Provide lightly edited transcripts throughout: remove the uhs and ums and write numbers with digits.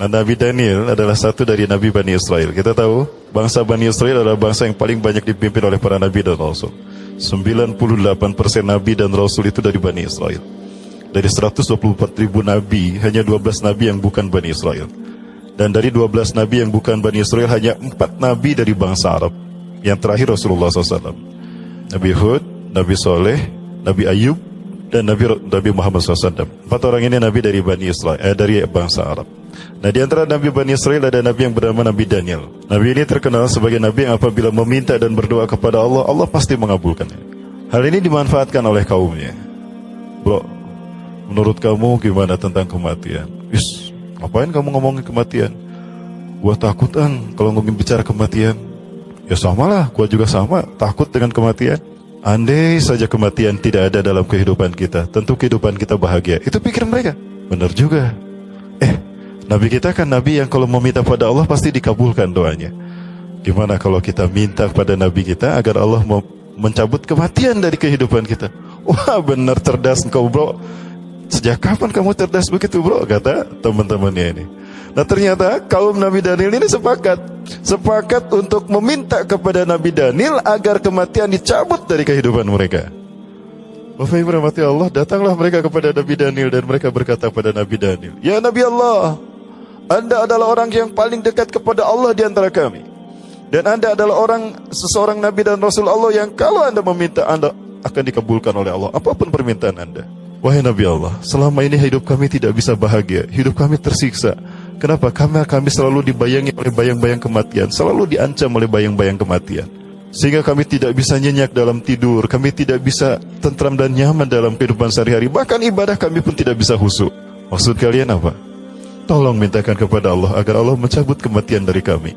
Nabi Daniel adalah satu dari Nabi Bani Israel. Kita tahu bangsa Bani Israel adalah bangsa yang paling banyak dipimpin oleh para Nabi dan Rasul. 98% Nabi dan Rasul itu dari Bani Israel. Dari 124.000 Nabi, hanya 12 Nabi yang bukan Bani Israel. Dan dari 12 Nabi yang bukan Bani Israel, hanya 4 Nabi dari bangsa Arab. Yang terakhir Rasulullah SAW. Nabi Hud, Nabi Soleh, Nabi Ayub, dan Nabi Muhammad SAW. 4 orang ini Nabi dari Bani Israel, dari bangsa Arab. Nah, di antara Nabi Bani Israel ada Nabi yang bernama Nabi Daniel. Nabi ini terkenal sebagai Nabi yang apabila meminta dan berdoa kepada Allah, Allah pasti mengabulkannya. Hal ini dimanfaatkan oleh kaumnya. Bro, menurut kamu gimana tentang kematian? Ngapain kamu ngomongin kematian? Gua takut kalau ngomongin bicara kematian. Ya samalah, gua juga sama, takut dengan kematian. Andai saja kematian tidak ada dalam kehidupan kita, tentu kehidupan kita bahagia. Itu pikir mereka. Benar juga. Nabi kita kan Nabi yang kalau meminta pada Allah pasti dikabulkan doanya. Gimana kalau kita minta kepada Nabi kita agar Allah mencabut kematian dari kehidupan kita? Wah, benar cerdas engkau, bro. Sejak kapan kamu cerdas begitu, bro? Kata teman-temannya ini. Nah, ternyata kaum Nabi Daniel ini sepakat untuk meminta kepada Nabi Daniel agar kematian dicabut dari kehidupan mereka. Bapak Ibu rahmati Allah, datanglah mereka kepada Nabi Daniel dan mereka berkata pada Nabi Daniel, "Ya Nabi Allah, Anda adalah orang yang paling dekat kepada Allah di antara kami. Dan Anda adalah seseorang Nabi dan Rasul Allah yang kalau Anda meminta, Anda akan dikabulkan oleh Allah, apapun permintaan Anda. Wahai Nabi Allah, selama ini hidup kami tidak bisa bahagia, hidup kami tersiksa. Kenapa? Kami selalu dibayangi oleh bayang-bayang kematian, selalu diancam oleh bayang-bayang kematian. Sehingga kami tidak bisa nyenyak dalam tidur, kami tidak bisa tentram dan nyaman dalam kehidupan sehari-hari, bahkan ibadah kami pun tidak bisa khusyuk. Maksud kalian apa? Tolong mintakan kepada Allah agar Allah mencabut kematian dari kami."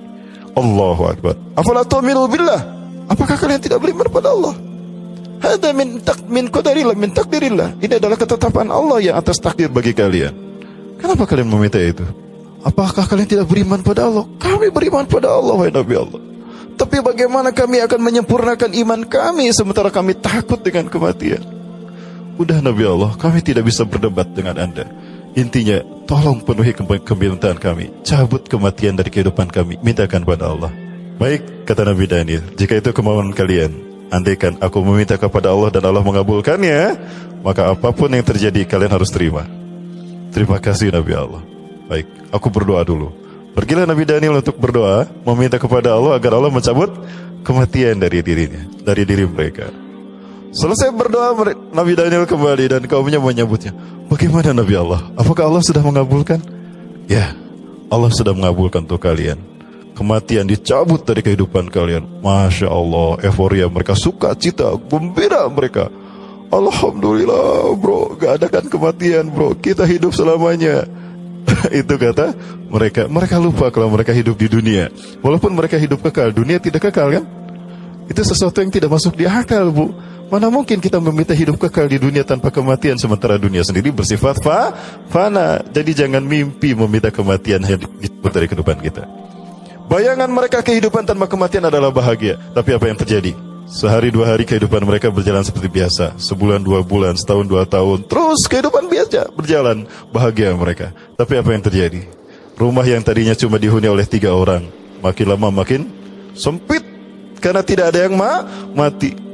Allahu Akbar. Afala tu'minu billah? Apakah kalian tidak beriman pada Allah? Hada min qadarillah, min takdirillah. Ini adalah ketetapan Allah yang atas takdir bagi kalian. Kenapa kalian meminta itu? Apakah kalian tidak beriman pada Allah? Kami beriman pada Allah, wahai Nabi Allah. Tapi bagaimana kami akan menyempurnakan iman kami sementara kami takut dengan kematian? Udah Nabi Allah, kami tidak bisa berdebat dengan Anda. Intinya, tolong penuhi kemintaan kami, cabut kematian dari kehidupan kami, mintakan pada Allah. Baik, kata Nabi Daniel, jika itu kemauan kalian, andaikan aku meminta kepada Allah dan Allah mengabulkannya, maka apapun yang terjadi kalian harus terima. Terima kasih Nabi Allah. Baik, aku berdoa dulu. Pergilah Nabi Daniel untuk berdoa, meminta kepada Allah agar Allah mencabut kematian dari dirinya, dari diri mereka. Selesai berdoa, Nabi Daniel kembali dan kaumnya menyambutnya. Bagaimana Nabi Allah? Apakah Allah sudah mengabulkan? Ya, Allah sudah mengabulkan untuk kalian. Kematian dicabut dari kehidupan kalian. Masya Allah, euforia mereka, sukacita, gembira mereka. Alhamdulillah, bro, gak ada kan kematian, bro. Kita hidup selamanya. Itu kata mereka. Mereka lupa kalau mereka hidup di dunia. Walaupun mereka hidup kekal, dunia tidak kekal kan? Itu sesuatu yang tidak masuk di akal, bu. Mana mungkin kita meminta hidup kekal di dunia tanpa kematian, sementara dunia sendiri bersifat fana. Jadi jangan mimpi meminta kematian dari kehidupan kita. Bayangan mereka kehidupan tanpa kematian adalah bahagia. Tapi apa yang terjadi? Sehari dua hari kehidupan mereka berjalan seperti biasa. Sebulan, 2 bulan, setahun, 2 tahun. Terus kehidupan biasa berjalan, bahagia mereka. Tapi apa yang terjadi? Rumah yang tadinya cuma dihuni oleh 3 orang, makin lama makin sempit. Karena tidak ada yang mati.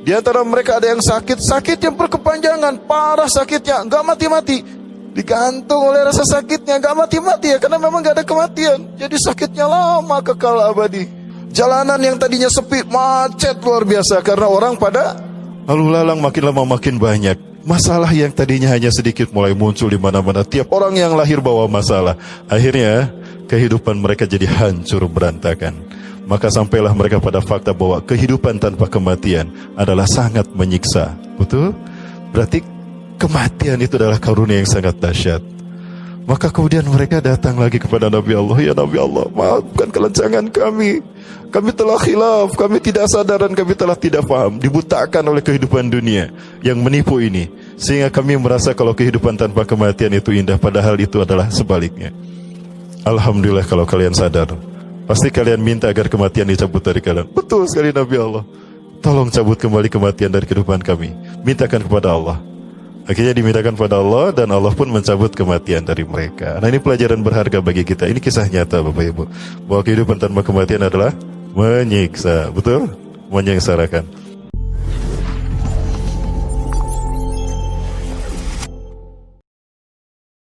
Di antara mereka ada yang sakit yang berkepanjangan, parah sakitnya, gak mati-mati, digantung oleh rasa sakitnya, gak mati-mati ya, karena memang gak ada kematian. Jadi sakitnya lama, kekal abadi. Jalanan yang tadinya sepi, macet luar biasa, karena orang pada lalu lalang, makin lama makin banyak. Masalah yang tadinya hanya sedikit mulai muncul di mana-mana. Tiap orang yang lahir bawa masalah. Akhirnya kehidupan mereka jadi hancur berantakan. Maka sampailah mereka pada fakta bahwa kehidupan tanpa kematian adalah sangat menyiksa. Betul? Berarti kematian itu adalah karunia yang sangat dahsyat. Maka kemudian mereka datang lagi kepada Nabi Allah. Ya Nabi Allah, maafkan kelencangan kami. Kami telah khilaf, kami tidak sadar dan kami telah tidak paham, dibutakan oleh kehidupan dunia yang menipu ini. Sehingga kami merasa kalau kehidupan tanpa kematian itu indah, padahal itu adalah sebaliknya. Alhamdulillah kalau kalian sadar. Pasti kalian minta agar kematian dicabut dari kalian. Betul sekali Nabi Allah. Tolong cabut kembali kematian dari kehidupan kami. Mintakan kepada Allah Akhirnya dimintakan pada Allah dan Allah pun mencabut kematian dari mereka. Nah, ini pelajaran berharga bagi kita. Ini kisah nyata Bapak Ibu, bahwa kehidupan tanpa kematian adalah menyiksa, betul? Menyengsarakan.